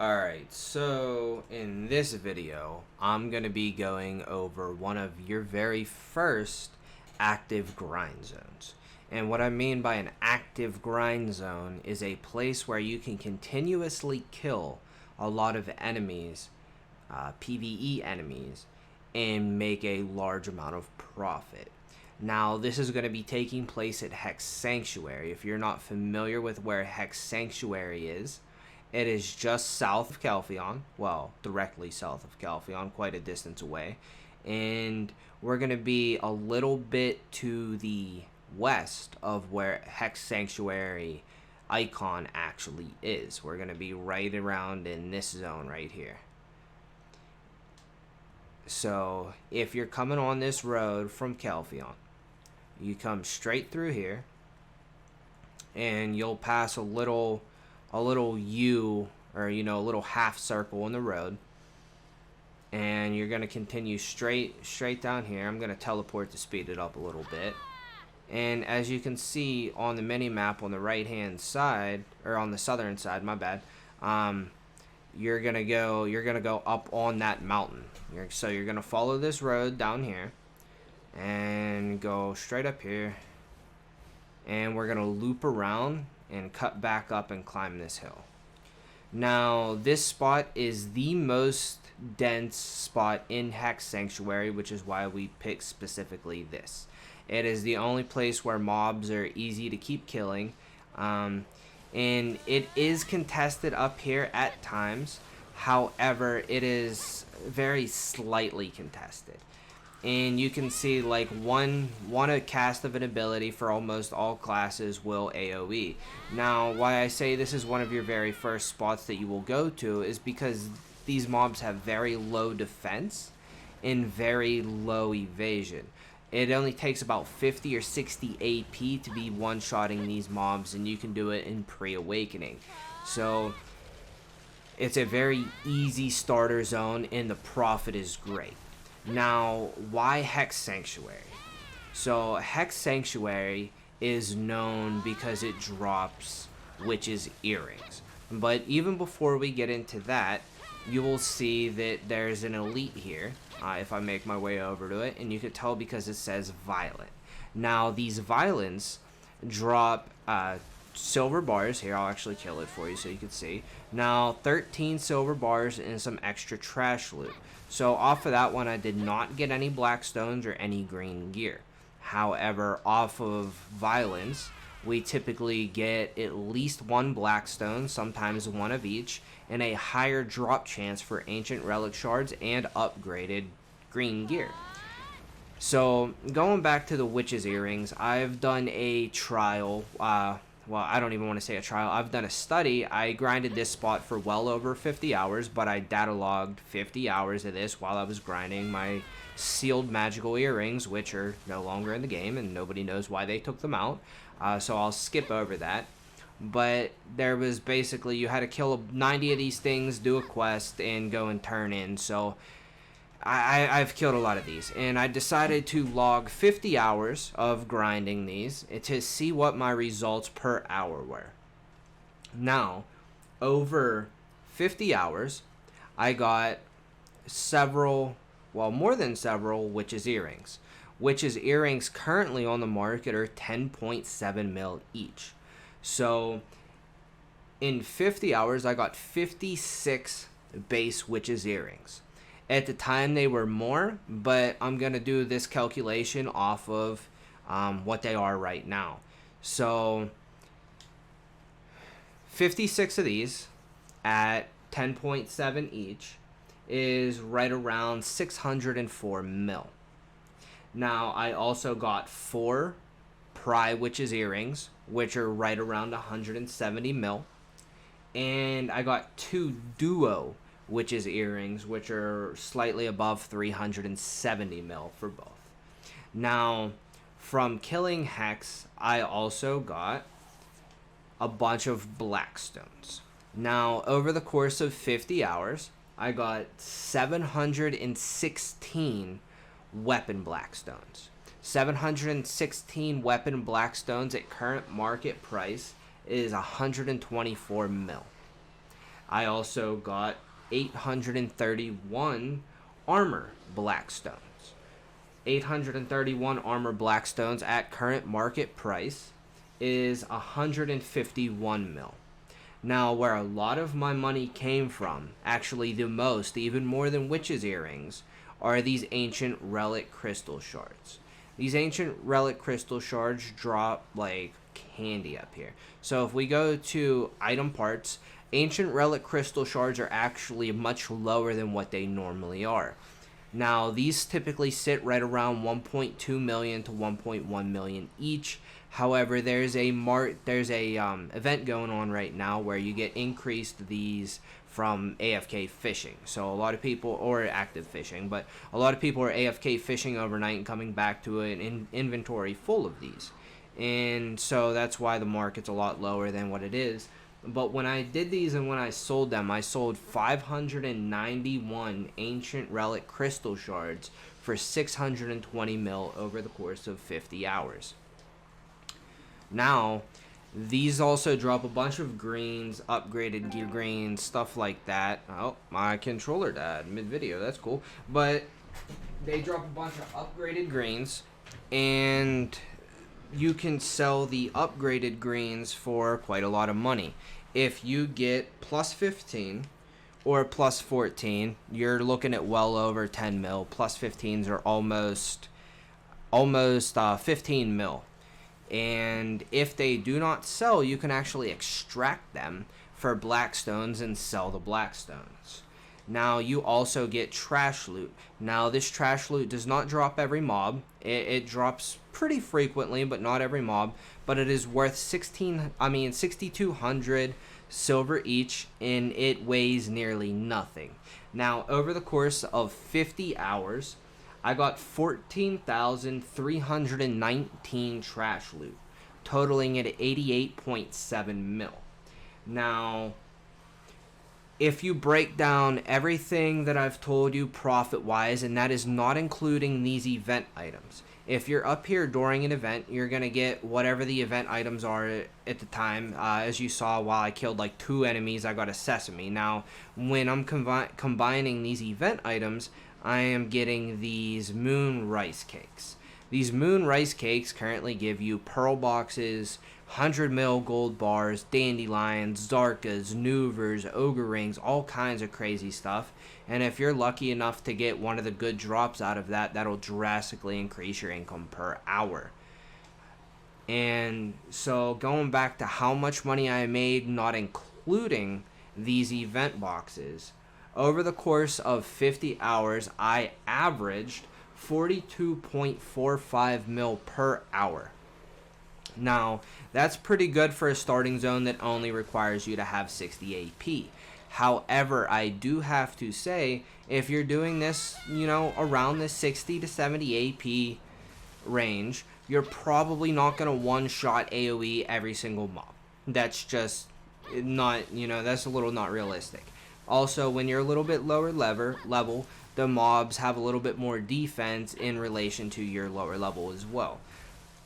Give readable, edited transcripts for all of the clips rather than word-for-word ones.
Alright, so in this video, I'm going to be going over one of your very first active grind zones. And what I mean by an active grind zone is a place where you can continuously kill a lot of enemies, PvE enemies, and make a large amount of profit. Now, this is going to be taking place at Hex Sanctuary. If you're not familiar with where Hex Sanctuary is, it is just south of Calpheon, well, directly south of Calpheon, quite a distance away. And we're going to be a little bit to the west of where Hex Sanctuary icon actually is. We're going to be right around in this zone right here. So, if you're coming on this road from Calpheon, you come straight through here, and you'll pass a little U, or a little half circle in the road, and you're going to continue straight down here. I'm going to teleport to speed it up a little bit. And as you can see on the mini map on the right hand side, or on the southern side, my bad, you're going to go up on that mountain. So you're going to follow this road down here and go straight up here, and we're going to loop around and cut back up and climb this hill. Now, this spot is the most dense spot in Hex Sanctuary, which is why we picked specifically this. It is the only place where mobs are easy to keep killing, and it is contested up here at times. However, it is very slightly contested. And you can see like one cast of an ability for almost all classes will AoE. Now, why I say this is one of your very first spots that you will go to is because these mobs have very low defense and very low evasion. It only takes about 50 or 60 AP to be one-shotting these mobs, and you can do it in pre-awakening. So it's a very easy starter zone, and the profit is great. Now, why Hex Sanctuary? So, Hex Sanctuary is known because it drops witches' earrings. But even before we get into that, you will see that there's an elite here, if I make my way over to it, and you could tell because it says Violent. Now, these Violents drop silver bars. Here, I'll actually kill it for you so you can see. Now, 13 silver bars and some extra trash loot. So off of that one, I did not get any black stones or any green gear. However, off of Violence, we typically get at least one black stone, sometimes one of each, and a higher drop chance for ancient relic shards and upgraded green gear. So going back to the witch's earrings, I've done a trial. Well, I don't even want to say a trial. I've done a study. I grinded this spot for well over 50 hours, but I data logged 50 hours of this while I was grinding my sealed magical earrings, which are no longer in the game, and nobody knows why they took them out. So I'll skip over that. But there was basically, you had to kill 90 of these things, do a quest, and go and turn in. So I've killed a lot of these, and I decided to log 50 hours of grinding these to see what my results per hour were. Now, over 50 hours, I got more than several witches' earrings. Witches' earrings currently on the market are 10.7 mil each. So, in 50 hours, I got 56 base witches' earrings. At the time, they were more, but I'm going to do this calculation off of what they are right now. So, 56 of these at 10.7 each is right around 604 mil. Now, I also got 4 Pry Witches earrings, which are right around 170 mil. And I got 2 Duo Witches earrings, which are slightly above 370 mil for both. Now, from killing Hex, I also got a bunch of black stones. Now, over the course of 50 hours, I got 716 weapon black stones. 716 weapon black stones at current market price is 124 mil. I also got 831 armor blackstones. 831 armor blackstones at current market price is 151 mil. Now, where a lot of my money came from, actually the most, even more than witches' earrings, are these ancient relic crystal shards. These ancient relic crystal shards drop like candy up here. So if we go to item parts, ancient relic crystal shards are actually much lower than what they normally are. Now, these typically sit right around 1.2 million to 1.1 million each. However, there's a event going on right now where you get increased these from AFK fishing. So a lot of people, or active fishing, but a lot of people are AFK fishing overnight and coming back to an inventory full of these. And so that's why the market's a lot lower than what it is. But when I did these and when I sold them, I sold 591 ancient relic crystal shards for 620 mil over the course of 50 hours. Now, these also drop a bunch of greens, upgraded gear greens, stuff like that. Oh, my controller died mid-video. That's cool. But they drop a bunch of upgraded greens, and you can sell the upgraded greens for quite a lot of money. If you get plus 15 or plus 14, you're looking at well over 10 mil. Plus 15s are almost 15 mil. And if they do not sell, you can actually extract them for blackstones and sell the blackstones. Now, you also get trash loot. Now, this trash loot does not drop every mob. It drops pretty frequently, but not every mob. But it is worth 6,200 silver each, and it weighs nearly nothing. Now, over the course of 50 hours, I got 14,319 trash loot, totaling at 88.7 mil. Now, if you break down everything that I've told you profit-wise, and that is not including these event items. If you're up here during an event, you're going to get whatever the event items are at the time. As you saw, while I killed like 2 enemies, I got a sesame. Now, when I'm combining these event items, I am getting these moon rice cakes. These moon rice cakes currently give you pearl boxes, 100 mil gold bars, dandelions, zarkas, noovers, ogre rings, all kinds of crazy stuff. And if you're lucky enough to get one of the good drops out of that, that'll drastically increase your income per hour. And so going back to how much money I made, not including these event boxes, over the course of 50 hours, I averaged 42.45 mil per hour. Now, that's pretty good for a starting zone that only requires you to have 60 AP. However, I do have to say, if you're doing this, around the 60 to 70 AP range, you're probably not going to one-shot AoE every single mob. That's just not, that's a little not realistic. Also, when you're a little bit lower level, the mobs have a little bit more defense in relation to your lower level as well.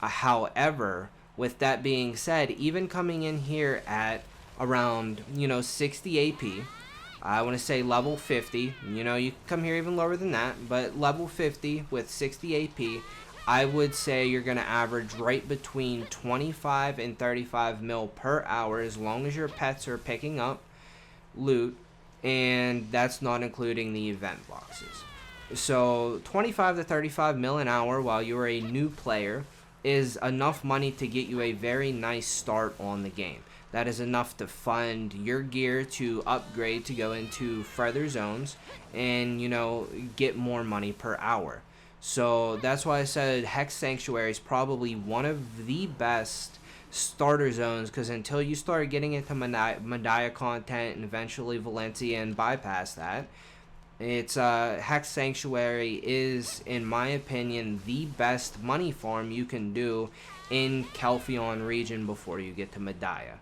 However, with that being said, even coming in here at around, 60 AP, I want to say level 50, you can come here even lower than that, but level 50 with 60 AP, I would say you're going to average right between 25 and 35 mil per hour as long as your pets are picking up loot. And that's not including the event boxes. So 25 to 35 mil an hour while you're a new player is enough money to get you a very nice start on the game. That is enough to fund your gear to upgrade to go into further zones and, get more money per hour. So that's why I said Hex Sanctuary is probably one of the best starter zones, because until you start getting into Medaya content and eventually Valencia and bypass that, it's Hex Sanctuary is, in my opinion, the best money farm you can do in Kelphion region before you get to Medaya.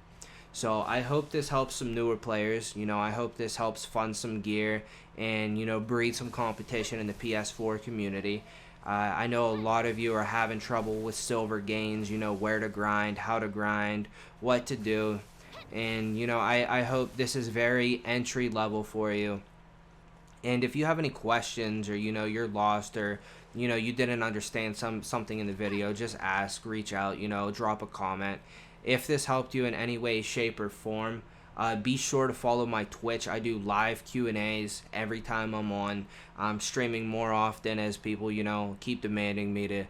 So I hope this helps some newer players. I hope this helps fund some gear and breed some competition in the PS4 community. I know a lot of you are having trouble with silver gains, where to grind, how to grind, what to do. And you know, I hope this is very entry level for you. And if you have any questions, or you know you're lost, or you know you didn't understand something in the video, just ask, reach out, you know, drop a comment. If this helped you in any way, shape, or form, be sure to follow my Twitch. I do live Q&As every time I'm on. I'm streaming more often as people, you know, keep demanding me to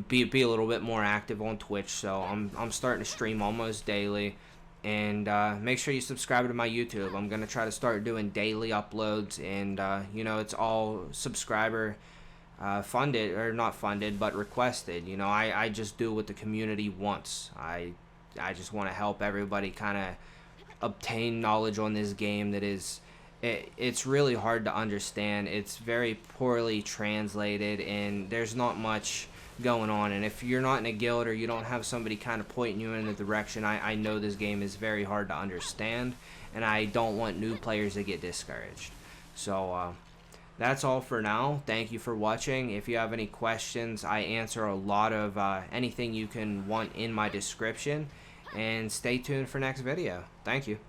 be a little bit more active on Twitch. So I'm starting to stream almost daily. And make sure you subscribe to my YouTube. I'm gonna try to start doing daily uploads, and you know, it's all subscriber funded, or not funded, but requested. You know, I just do what the community wants. I just want to help everybody kind of obtain knowledge on this game that is, it's really hard to understand. It's very poorly translated, and there's not much going on. And if you're not in a guild, or you don't have somebody kind of pointing you in the direction, I know this game is very hard to understand, and I don't want new players to get discouraged. So that's all for now. Thank you for watching. If you have any questions, I answer a lot of anything you can want in my description. And stay tuned for next video. Thank you.